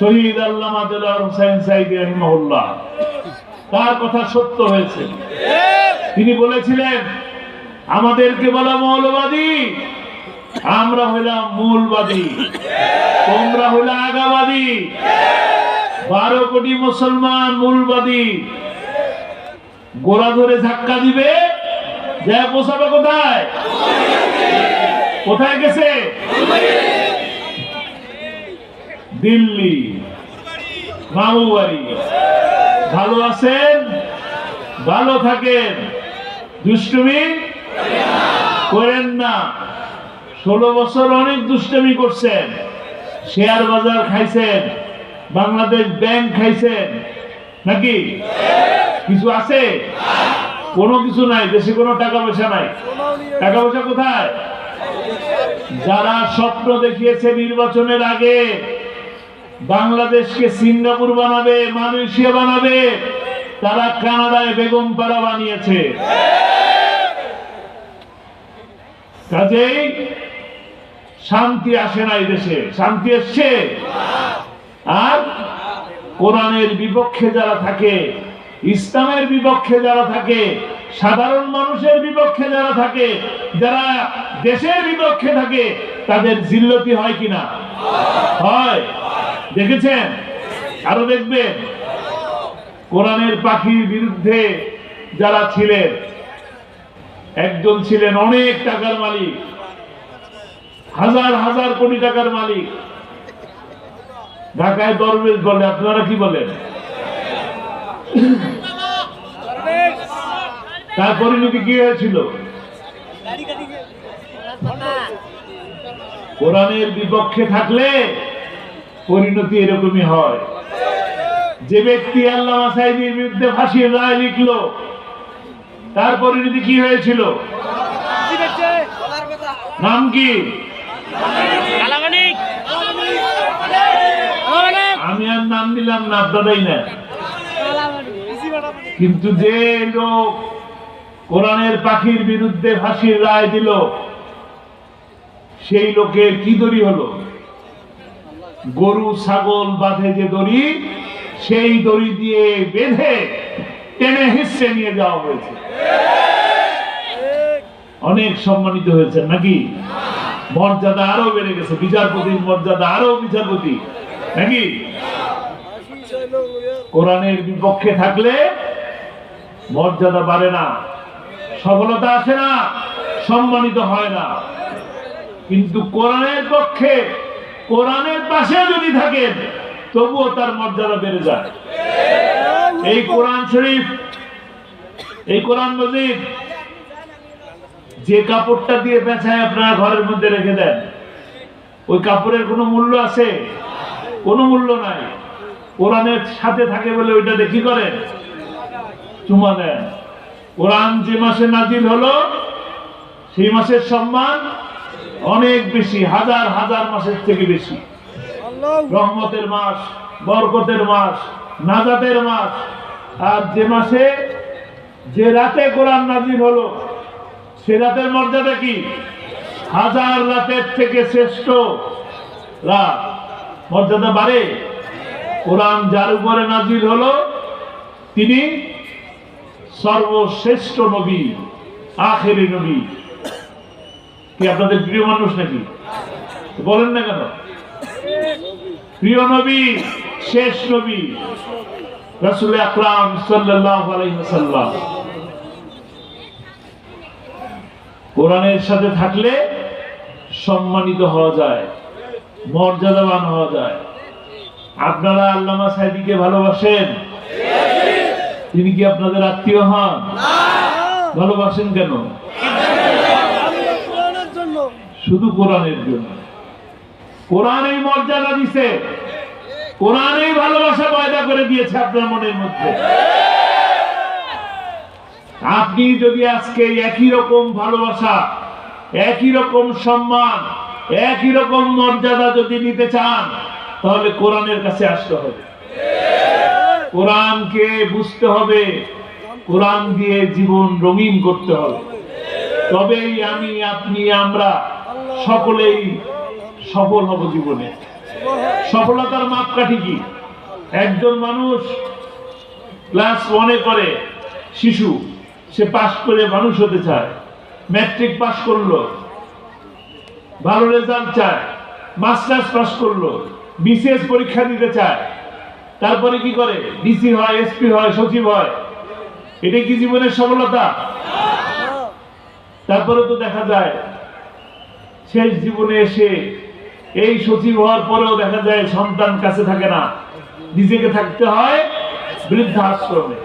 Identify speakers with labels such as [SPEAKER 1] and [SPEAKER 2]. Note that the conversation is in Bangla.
[SPEAKER 1] শহীদ আল্লামা দেলোয়ার হোসেন সাঈদী রাহিমাহুল্লাহ, তার কথা সত্য হয়েছে। তিনি বলেছিলেন, আমাদেরকে বলা মৌলবাদী, আমরা হইলাম মূলবাদী, তোমরা হইলা আগাবাদী। 12 কোটি মুসলমান মূলবাদী, গোড়া ধরে ধাক্কা দিবে, যা পৌঁছাবে কোথায়? কোথায় গেছে? দিল্লি, মামু বাড়ি। ভালো আছেন, ভালো থাকেন, দুষ্টুমি করেন না। 16 বছর অনেক দুষ্টুমি করছেন, শেয়ার বাজার খাইছেন, বাংলাদেশ ব্যাংক খাইছেন, নাকি কিছু আছে? কোনো কিছু নাই, দেশে কোনো টাকা পয়সা নাই। টাকা পয়সা কোথায়? যারা স্বপ্ন দেখিয়েছে নির্বাচনের আগে বাংলাদেশকে সিঙ্গাপুর বানাবে, মালয়েশিয়া বানাবে, তারা কানাডায় বেগমপাড়া বানিয়েছে। কাজেই শান্তি আসে নাই দেশে, শান্তি এসছে। আর কোরআনের বিপক্ষে যারা থাকে, ইসলামের বিপক্ষে যারা থাকে, সাধারণ মানুষের বিপক্ষে যারা থাকে, যারা দেশের বিপক্ষে থাকে, তাদের জিল্লতি হয় কিনা? হয়। দেখেছেন? আরো দেখবেন, কোরআনের পাখির বিরুদ্ধে যারা ছিলেন, একজন ছিলেন অনেক টাকার মালিক, হাজার হাজার কোটি টাকার মালিক। ঢাকায় দরবেশ বলে, আপনারা কি বলেন? তার পরিণতি কি হয়েছিল? কোরআনের বিপক্ষে থাকলে পরিণতি এরকমই হয়। যে ব্যক্তি আল্লামা সাঈদীর বিরুদ্ধে ফাঁসির রায় লিখলো, তার পরিণতি কি হয়েছিল? নাম কি? আমি আর নাম দিলাম না, আপনারাই না। কিন্তু যে লোক কোরআনের পাখির বিরুদ্ধে ফাঁসির রায় দিল, সেই লোকের কি দড়ি হলো? গরু ছাগল বাঁধে যে দড়ি, সেই দড়ি দিয়ে বেঁধে টেনে হিসে নিয়ে যাওয়া হয়েছে। অনেক সম্মানিত হয়েছে নাকি? মর্যাদা আরো বেড়ে গেছে, বিচারপতির মর্যাদা আরো বিচারপতি, নাকি? কোরআনের বিপক্ষে থাকলে মর্যাদা বাড়ে না, সফলতা আসে না, সম্মানিত হয় না। কিন্তু কোরআনের পক্ষে, কোরআনের পাশে যদি থাকেন, তবুও তার মর্যাদা বেড়ে যায়। এই কোরআন শরীফ, এই কোরআন মজিদ, যে কাপড়টা দিয়ে পেঁচায় আপনারা ঘরের মধ্যে রেখে দেন, ওই কাপড়ের কোনো মূল্য আছে? কোনো মূল্য নাই। কোরআনের সাথে থাকে বলে ওইটা দেখি করেন, চুমা দেন। কোরআন যে মাসে নাজিল হলো, সেই মাসের সম্মান অনেক বেশি, হাজার হাজার মাসের থেকে বেশি। রহমতের মাস, বরকতের মাস, নাজাতের মাস। আর যে মাসে, যে রাতে কোরআন নাজিল হলো, সে রাতের মর্যাদা কি? হাজার রাতের থেকে শ্রেষ্ঠ রাত। মর্যাদা বাড়ে। কোরআন যার উপরে নাজিল হলো, তিনি সর্বশ্রেষ্ঠ নবী, আখেরি নবী। কি আপনাদের প্রিয় মানুষ নাকি? বলেন না কেন? প্রিয় নবী, শেষ নবী রাসূল আকরাম সাল্লাল্লাহু আলাইহি ওয়াসাল্লাম। কোরআনের সাথে থাকলে সম্মানিত হওয়া যায়, মর্যাদাবান হওয়া যায়। আপনারা আল্লামা সাঈদীকে ভালোবাসেন? তিনি কি আপনাদের আত্মীয় হন? ভালোবাসেন কেন? শুধু কোরআনের জন্য। কোরআনই মর্যাদা দিছে, কোরআনই ভালোবাসা পয়দা করে দিয়েছে আপনার মনের মধ্যে। আপনি যদি আজকে একই রকম ভালোবাসা, একই রকম সম্মান, একই রকম মর্যাদা যদি নিতে চান, তাহলে কোরআনের কাছে আসতে হবে, কোরআনকে বুঝতে হবে, কোরআন দিয়ে জীবন রঙিন করতে হবে। তবেই আমি, আপনি, আমরা সকলেই সফল হব জীবনে। সফলতার মাপকাঠি কি? একজন মানুষ ক্লাস 1-এ করে, শিশু, সে পাস করে মানুষ হতে চায়, ম্যাট্রিক পাস করলো, ভালো রেজাল্ট চায়, মাস্টার্স পাস করলো, বিসিএস পরীক্ষা দিতে চায়, তারপরে কি করে? ডিসি হয়, এসপি হয়, সচিব হয়। এটা কি জীবনের সফলতা? তারপরে তো দেখা যায় শেষ জীবনে এসে এই সচিব হওয়ার পরেও দেখা যায় সন্তান কাছে থাকে না, নিজেকে থাকতে হয় বৃদ্ধাশ্রমে।